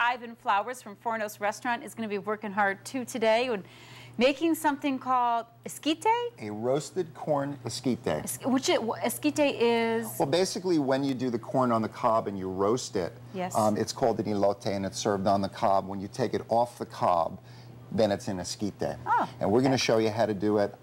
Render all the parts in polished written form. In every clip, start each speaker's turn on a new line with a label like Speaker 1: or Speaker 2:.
Speaker 1: Ivan Flowers from Fournos Restaurant is going to be working hard too today and making something called esquite?
Speaker 2: A roasted corn esquite.
Speaker 1: Esquite is?
Speaker 2: Well, basically when you do the corn on the cob and you roast it,
Speaker 1: yes.
Speaker 2: It's called an elote and it's served on the cob. When you take it off the cob, then it's an esquite.
Speaker 1: Oh,
Speaker 2: and we're going to show you how to do it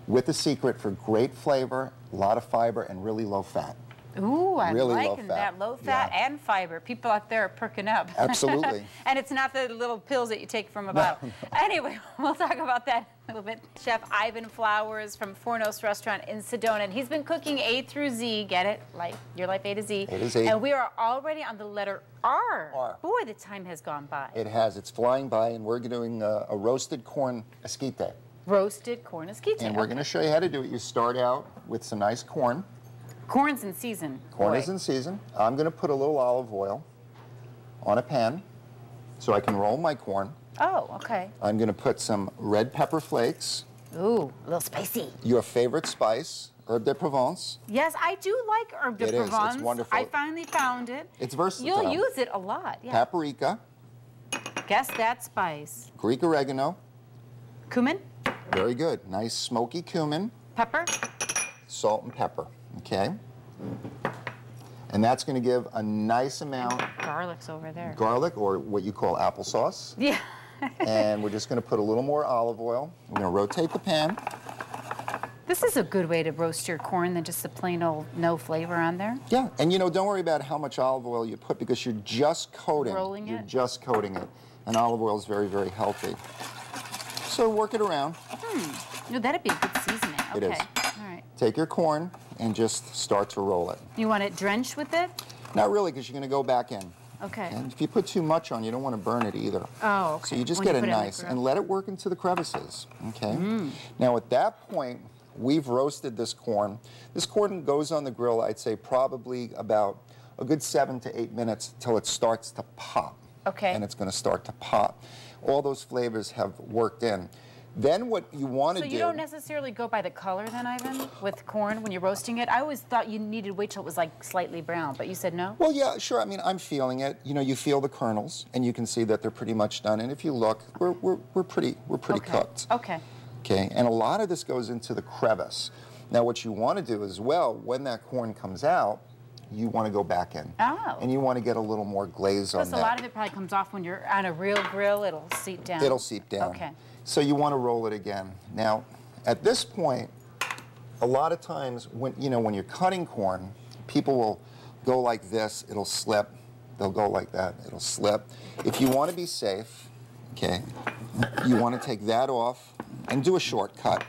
Speaker 2: with the secret for great flavor, a lot of fiber, and really low fat.
Speaker 1: Ooh, I'm
Speaker 2: really
Speaker 1: liking that. Low fat and fiber. People out there are perking up.
Speaker 2: Absolutely.
Speaker 1: And it's not the little pills that you take from a bottle. No. Anyway, we'll talk about that a little bit. Chef Ivan Flowers from Fournos Restaurant in Sedona. And he's been cooking A through Z. Get it? Like your life A to Z.
Speaker 2: A to Z.
Speaker 1: And we are already on the letter R.
Speaker 2: R.
Speaker 1: Boy, the time has gone by.
Speaker 2: It has. It's flying by, and we're doing a roasted corn esquite.
Speaker 1: Roasted corn esquite.
Speaker 2: And we're going to show you how to do it. You start out with some nice corn.
Speaker 1: Corn's in season.
Speaker 2: Corn is in season. I'm going to put a little olive oil on a pan so I can roll my corn.
Speaker 1: Oh, okay.
Speaker 2: I'm going to put some red pepper flakes.
Speaker 1: Ooh, a little spicy.
Speaker 2: Your favorite spice, herb de Provence.
Speaker 1: Yes, I do like herb de Provence.
Speaker 2: It is. It's wonderful.
Speaker 1: I finally found it.
Speaker 2: It's versatile.
Speaker 1: You'll use it a lot. Yeah.
Speaker 2: Paprika.
Speaker 1: Guess that spice.
Speaker 2: Greek oregano.
Speaker 1: Cumin.
Speaker 2: Very good. Nice smoky cumin.
Speaker 1: Pepper.
Speaker 2: Salt and pepper. Okay. And that's going to give a nice amount.
Speaker 1: Garlic's over there.
Speaker 2: Garlic, or what you call applesauce.
Speaker 1: Yeah.
Speaker 2: And we're just going to put a little more olive oil. We're going to rotate the pan.
Speaker 1: This is a good way to roast your corn than just the plain old no flavor on there.
Speaker 2: Yeah, and you know, don't worry about how much olive oil you put because you're just coating.
Speaker 1: Rolling it?
Speaker 2: You're just coating it. And olive oil is very, very healthy. So work it around.
Speaker 1: No, that'd be a good seasoning. Okay.
Speaker 2: It is.
Speaker 1: All right.
Speaker 2: Take your corn and just start to roll it.
Speaker 1: You want it drenched with it?
Speaker 2: Not really, because you're going to go back in.
Speaker 1: Okay.
Speaker 2: And if you put too much on, you don't want to burn it either.
Speaker 1: Oh, okay.
Speaker 2: So you just get it nice and let it work into the crevices. Okay. Now at that point, we've roasted this corn. This corn goes on the grill, I'd say probably about a good 7 to 8 minutes till it starts to pop.
Speaker 1: Okay.
Speaker 2: And it's going to start to pop. All those flavors have worked in. Then what you want to do...
Speaker 1: So you don't necessarily go by the color then, Ivan, with corn when you're roasting it? I always thought you needed to wait till it was like slightly brown, but you said no?
Speaker 2: Well, yeah, sure. I mean, I'm feeling it. You know, you feel the kernels, and you can see that they're pretty much done. And if you look, we're pretty cooked.
Speaker 1: Okay.
Speaker 2: Okay, and a lot of this goes into the crevice. Now, what you want to do as well, when that corn comes out, you want to go back in.
Speaker 1: Oh.
Speaker 2: And you want to get a little more glaze on that.
Speaker 1: Plus, a lot of it probably comes off when you're on a real grill. It'll seep down.
Speaker 2: It'll seep down.
Speaker 1: Okay.
Speaker 2: So you want to roll it again. Now, at this point, a lot of times when you're cutting corn, people will go like this, it'll slip. They'll go like that, it'll slip. If you want to be safe, okay, you want to take that off and do a shortcut.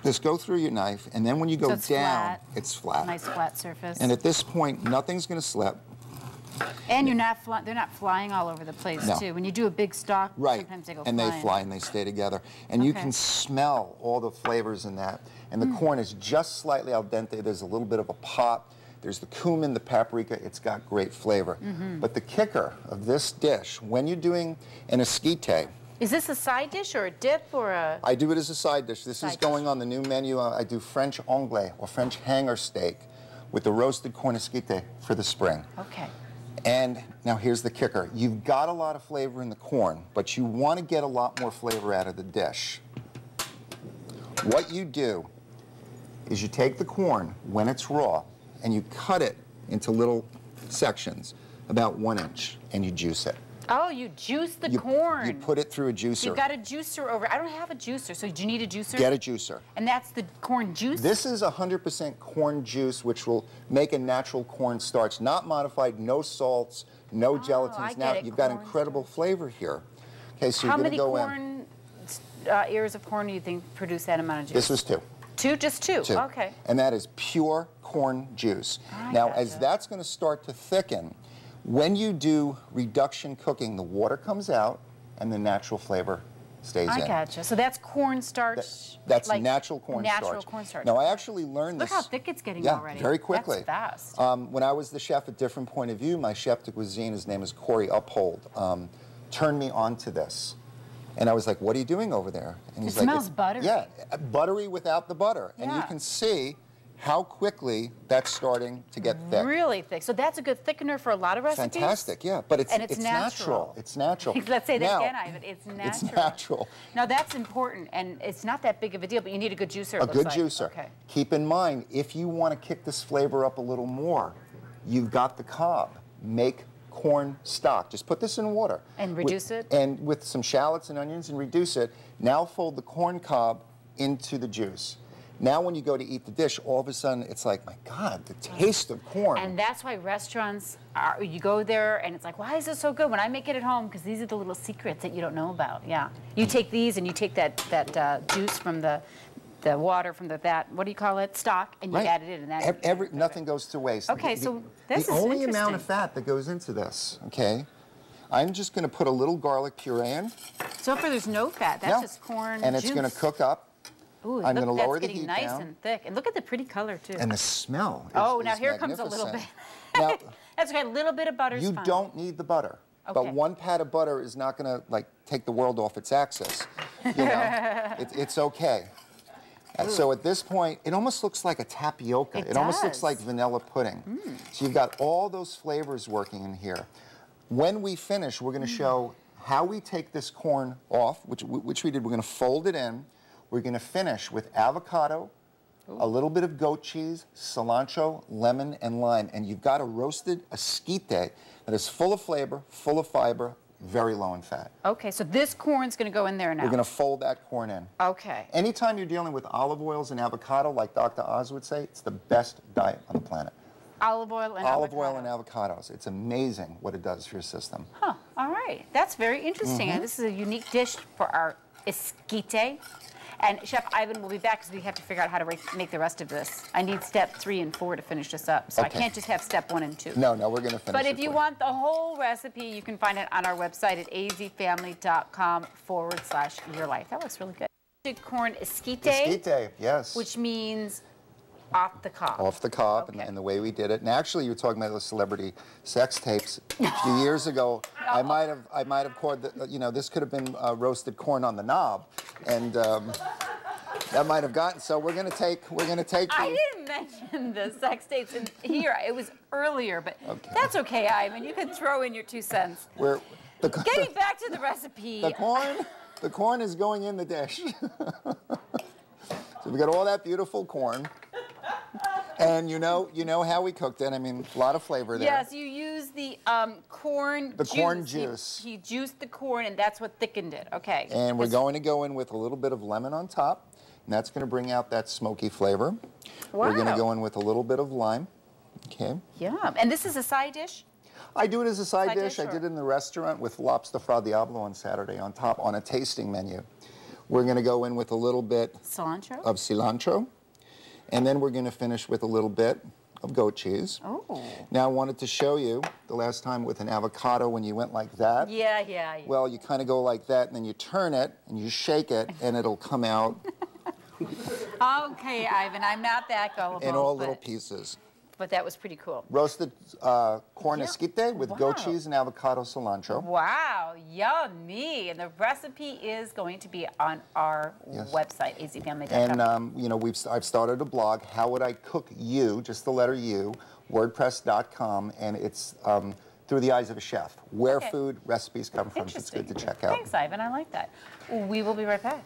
Speaker 2: Just go through your knife, and then when you go down,
Speaker 1: flat.
Speaker 2: it's flat.
Speaker 1: Nice flat surface.
Speaker 2: And at this point, nothing's going to slip.
Speaker 1: And they're not flying all over the place, too. When you do a big stock, sometimes they go
Speaker 2: and
Speaker 1: flying.
Speaker 2: they fly and they stay together. And you can smell all the flavors in that. And the corn is just slightly al dente. There's a little bit of a pop. There's the cumin, the paprika. It's got great flavor. But the kicker of this dish, when you're doing an esquite...
Speaker 1: Is this a side dish or a dip or a...
Speaker 2: I do it as a side dish. This is going on the new menu. I do French anglais or French hanger steak with the roasted corn esquite for the spring.
Speaker 1: Okay.
Speaker 2: And now here's the kicker. You've got a lot of flavor in the corn, but you want to get a lot more flavor out of the dish. What you do is you take the corn when it's raw and you cut it into little sections, about 1 inch, and you juice it.
Speaker 1: Oh, you juice the corn.
Speaker 2: You put it through a juicer.
Speaker 1: You've got a juicer over. I don't have a juicer, so do you need a juicer?
Speaker 2: Get a juicer.
Speaker 1: And that's the corn juice?
Speaker 2: This is 100% corn juice, which will make a natural corn starch. Not modified, no salts, no gelatins. Now, you've got incredible flavor here. Okay, so you're going to go in. How
Speaker 1: many ears of corn do you think produce that amount of juice?
Speaker 2: This was 2.
Speaker 1: 2? Just 2?
Speaker 2: 2.
Speaker 1: Okay.
Speaker 2: And that is pure corn juice. Now, as that's going to start to thicken, when you do reduction cooking, the water comes out and the natural flavor stays in.
Speaker 1: I gotcha. So that's cornstarch?
Speaker 2: That's like natural cornstarch.
Speaker 1: Natural cornstarch.
Speaker 2: Now, I actually learned this.
Speaker 1: Look how thick it's getting already.
Speaker 2: Very quickly.
Speaker 1: That's fast.
Speaker 2: When I was the chef at Different Point of View, my chef de cuisine, his name is Corey Uphold, turned me on to this. And I was like, what are you doing over there? And he's
Speaker 1: it smells buttery.
Speaker 2: Yeah, buttery without the butter. And you can see how quickly that's starting to get thick.
Speaker 1: Really thick. So that's a good thickener for a lot of recipes?
Speaker 2: Fantastic, yeah. But it's
Speaker 1: natural.
Speaker 2: It's natural.
Speaker 1: Let's say that
Speaker 2: now,
Speaker 1: again, Ivan. It's natural.
Speaker 2: It's natural.
Speaker 1: Now that's important, and it's not that big of a deal, but you need a good juicer.
Speaker 2: A good juicer.
Speaker 1: Okay.
Speaker 2: Keep in mind, if you want to kick this flavor up a little more, you've got the cob. Make corn stock. Just put this in water.
Speaker 1: And reduce it?
Speaker 2: And with some shallots and onions and reduce it. Now fold the corn cob into the juice. Now when you go to eat the dish, all of a sudden it's like, my God, the taste of corn.
Speaker 1: And that's why restaurants, you go there and it's like, why is this so good when I make it at home? Because these are the little secrets that you don't know about. Yeah. You take these and you take that juice from the water from that, what do you call it, stock, and you add it in. And that
Speaker 2: nothing goes to waste.
Speaker 1: Okay, so this is
Speaker 2: the only
Speaker 1: interesting.
Speaker 2: amount of fat that goes into this, okay? I'm just going to put a little garlic puree in.
Speaker 1: So far there's no fat. That's just corn
Speaker 2: and
Speaker 1: juice.
Speaker 2: it's going to cook up.
Speaker 1: Ooh,
Speaker 2: I'm going to lower the heat
Speaker 1: nice
Speaker 2: down.
Speaker 1: and thick. And look at the pretty color, too.
Speaker 2: And the smell
Speaker 1: now
Speaker 2: is
Speaker 1: here comes a little bit.
Speaker 2: Now,
Speaker 1: that's okay, a little bit of butter is fine.
Speaker 2: You don't need the butter.
Speaker 1: Okay.
Speaker 2: But one pat of butter is not going to, like, take the world off its axis. You know? It's okay. So at this point, it almost looks like a tapioca. It almost looks like vanilla pudding. So you've got all those flavors working in here. When we finish, we're going to show how we take this corn off, which we did. We're going to fold it in. We're going to finish with avocado, a little bit of goat cheese, cilantro, lemon, and lime. And you've got a roasted esquite that is full of flavor, full of fiber, very low in fat.
Speaker 1: Okay, so this corn's going to go in there now.
Speaker 2: We're going to fold that corn in.
Speaker 1: Okay.
Speaker 2: Anytime you're dealing with olive oils and avocado, like Dr. Oz would say, it's the best diet on the planet.
Speaker 1: Olive oil and
Speaker 2: Olive oil and avocados. It's amazing what it does for your system.
Speaker 1: Huh, all right. That's very interesting. And this is a unique dish for our esquite. And Chef Ivan will be back because we have to figure out how to make the rest of this. I need step 3 and 4 to finish this up. So I can't just have step 1 and 2.
Speaker 2: No, we're going to finish
Speaker 1: But if you want the whole recipe, you can find it on our website at azfamily.com/yourlife. That looks really good. Corn esquite.
Speaker 2: Esquite, yes.
Speaker 1: Which means off the cob.
Speaker 2: Off the cob, and the way we did it. And actually, you were talking about the celebrity sex tapes. A few years ago, I might have called this could have been roasted corn on the knob, and that might have gotten. So we're gonna take.
Speaker 1: I didn't mention the sex tapes in here. It was earlier, but that's okay, Ivan. You can throw in your 2 cents. Getting back to the recipe.
Speaker 2: The corn is going in the dish. So we got all that beautiful corn. And you know how we cooked it. I mean, a lot of flavor there.
Speaker 1: Yes, you use the corn juice.
Speaker 2: The corn juice.
Speaker 1: He juiced the corn, and that's what thickened it. Okay.
Speaker 2: And we're going to go in with a little bit of lemon on top, and that's going to bring out that smoky flavor.
Speaker 1: Wow.
Speaker 2: We're going to go in with a little bit of lime. Okay.
Speaker 1: Yeah. And this is a side dish?
Speaker 2: I do it as a side dish. I did it in the restaurant with lobster fra diavolo on Saturday on top on a tasting menu. We're going to go in with a little bit of cilantro. And then we're going to finish with a little bit of goat cheese. Oh. Now, I wanted to show you the last time with an avocado when you went like that.
Speaker 1: Yeah.
Speaker 2: Well, you kind of go like that, and then you turn it, and you shake it, and it'll come out.
Speaker 1: Okay, Ivan, I'm not that gullible.
Speaker 2: In all little pieces.
Speaker 1: But that was pretty cool.
Speaker 2: Roasted corn esquite with goat cheese and avocado cilantro.
Speaker 1: Wow, yummy. And the recipe is going to be on our website, azfamily.com.
Speaker 2: And, I've started a blog, How Would I Cook You, just the letter U, wordpress.com, and it's through the eyes of a chef, where food recipes come from. So it's good to check out.
Speaker 1: Thanks, Ivan. I like that. We will be right back.